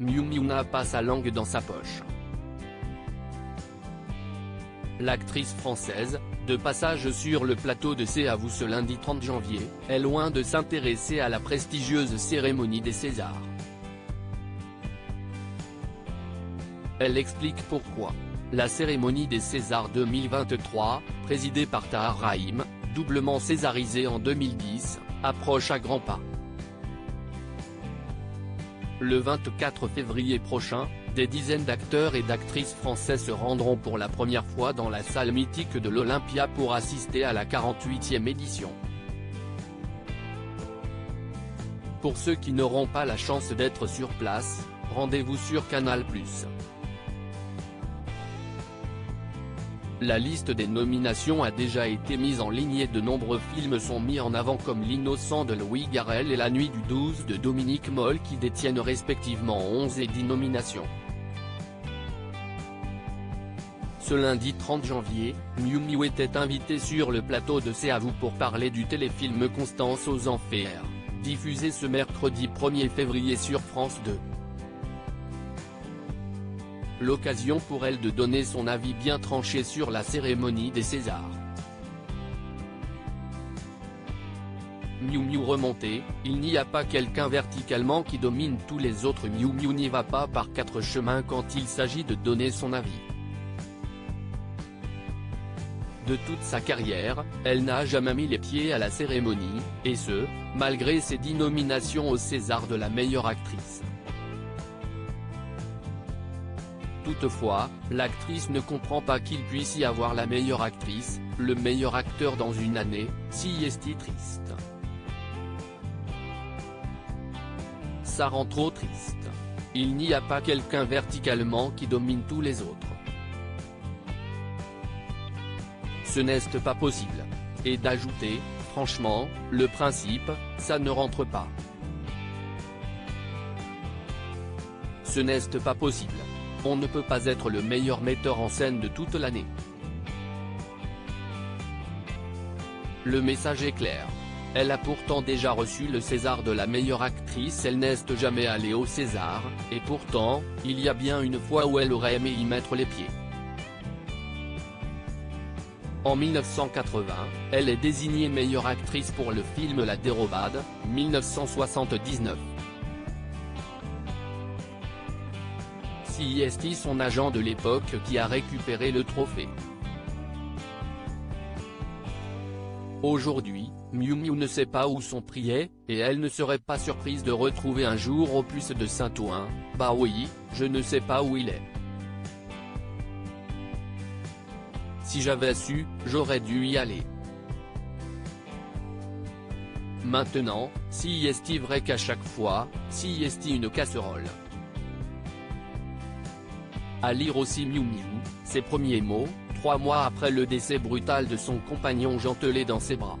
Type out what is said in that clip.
Miu Miu n'a pas sa langue dans sa poche. L'actrice française, de passage sur le plateau de C'est à vous ce lundi 30 janvier, est loin de s'intéresser à la prestigieuse cérémonie des Césars. Elle explique pourquoi. La cérémonie des Césars 2023, présidée par Tahar Rahim, doublement césarisée en 2010, approche à grands pas. Le 24 février prochain, des dizaines d'acteurs et d'actrices français se rendront pour la première fois dans la salle mythique de l'Olympia pour assister à la 48e édition. Pour ceux qui n'auront pas la chance d'être sur place, rendez-vous sur Canal+. La liste des nominations a déjà été mise en ligne et de nombreux films sont mis en avant comme L'Innocent de Louis Garrel et La Nuit du 12 de Dominique Moll qui détiennent respectivement 11 et 10 nominations. Ce lundi 30 janvier, Miu Miu était invitée sur le plateau de C'est à vous pour parler du téléfilm Constance aux Enfers, diffusé ce mercredi 1er février sur France 2. L'occasion pour elle de donner son avis bien tranché sur la cérémonie des Césars. Miu Miu remontée, il n'y a pas quelqu'un verticalement qui domine tous les autres. Miu Miu n'y va pas par quatre chemins quand il s'agit de donner son avis. De toute sa carrière, elle n'a jamais mis les pieds à la cérémonie, et ce, malgré ses 10 nominations au César de la meilleure actrice. Toutefois, l'actrice ne comprend pas qu'il puisse y avoir la meilleure actrice, le meilleur acteur dans une année, si est-il triste. Ça rend trop triste. Il n'y a pas quelqu'un verticalement qui domine tous les autres. Ce n'est pas possible. Et d'ajouter, franchement, le principe, ça ne rentre pas. Ce n'est pas possible. On ne peut pas être le meilleur metteur en scène de toute l'année. Le message est clair. Elle a pourtant déjà reçu le César de la meilleure actrice. Elle n'est jamais allée au César, et pourtant, il y a bien une fois où elle aurait aimé y mettre les pieds. En 1980, elle est désignée meilleure actrice pour le film La Dérobade, 1979. C'est son agent de l'époque qui a récupéré le trophée. Aujourd'hui, Miu Miu ne sait pas où son prix est, et elle ne serait pas surprise de retrouver un jour au Puce de Saint-Ouen. Bah oui, je ne sais pas où il est. Si j'avais su, j'aurais dû y aller. Maintenant, si est-il vrai qu'à chaque fois, si est-il une casserole. À lire aussi Miu Miu, ses premiers mots, 3 mois après le décès brutal de son compagnon Jean Telet dans ses bras.